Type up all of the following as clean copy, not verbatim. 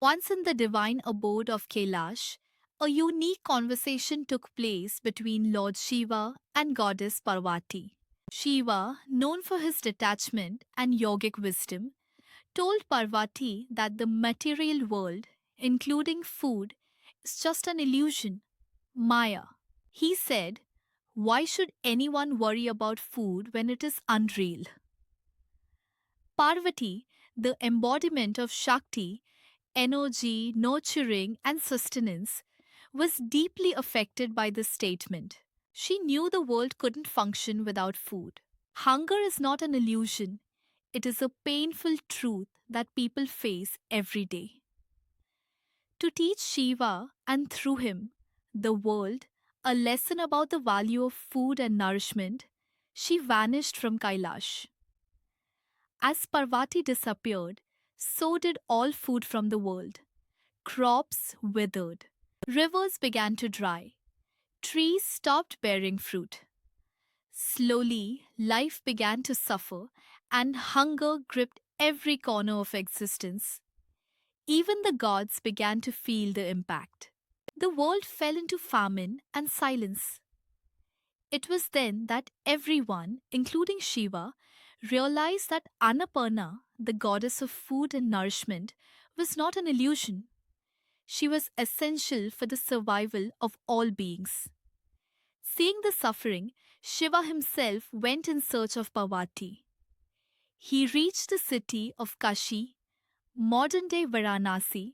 Once in the divine abode of Kailash, a unique conversation took place between Lord Shiva and goddess Parvati. Shiva, known for his detachment and yogic wisdom, told Parvati that the material world, including food, is just an illusion, Maya. He said, "Why should anyone worry about food when it is unreal?" Parvati, the embodiment of Shakti, energy, nurturing, and sustenance, was deeply affected by this statement. She knew the world couldn't function without food. Hunger is not an illusion, it is a painful truth that people face every day. To teach Shiva, and through him, the world, a lesson about the value of food and nourishment, she vanished from Kailash. As Parvati disappeared, so did all food from the world. Crops withered, rivers began to dry, trees stopped bearing fruit. Slowly, life began to suffer, and hunger gripped every corner of existence. Even the gods began to feel the impact. The world fell into famine and silence. It was then that everyone, including Shiva, realized that Annapurna, the goddess of food and nourishment, was not an illusion. She was essential for the survival of all beings. Seeing the suffering, Shiva himself went in search of Parvati. He reached the city of Kashi, modern day Varanasi,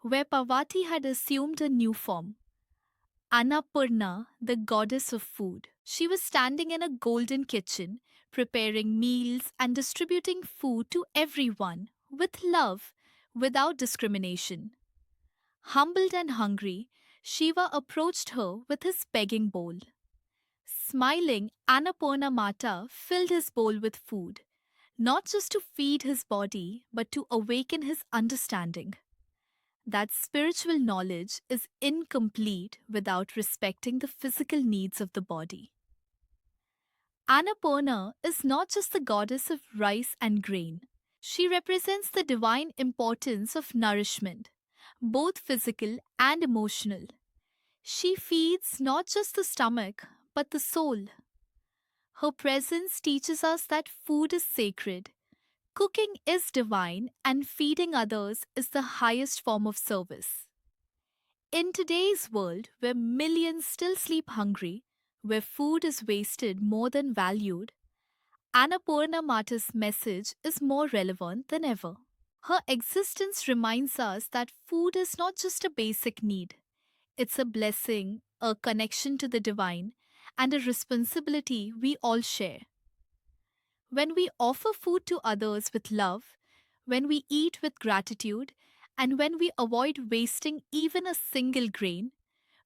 where Parvati had assumed a new form. Annapurna, the goddess of food. She was standing in a golden kitchen, preparing meals and distributing food to everyone with love, without discrimination. Humbled and hungry, Shiva approached her with his begging bowl. Smiling, Annapurna Mata filled his bowl with food, not just to feed his body, but to awaken his understanding that spiritual knowledge is incomplete without respecting the physical needs of the body. Annapurna is not just the goddess of rice and grain. She represents the divine importance of nourishment, both physical and emotional. She feeds not just the stomach, but the soul. Her presence teaches us that food is sacred, cooking is divine, and feeding others is the highest form of service. In today's world, where millions still sleep hungry, where food is wasted more than valued, Annapurna Mata's message is more relevant than ever. Her existence reminds us that food is not just a basic need, it's a blessing, a connection to the divine, and a responsibility we all share. When we offer food to others with love, when we eat with gratitude, and when we avoid wasting even a single grain,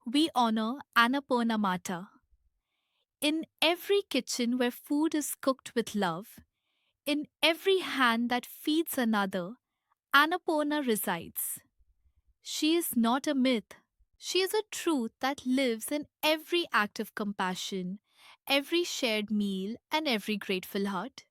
we honor Annapurna Mata. In every kitchen where food is cooked with love, in every hand that feeds another, Annapurna resides. She is not a myth. She is a truth that lives in every act of compassion, every shared meal, and every grateful heart.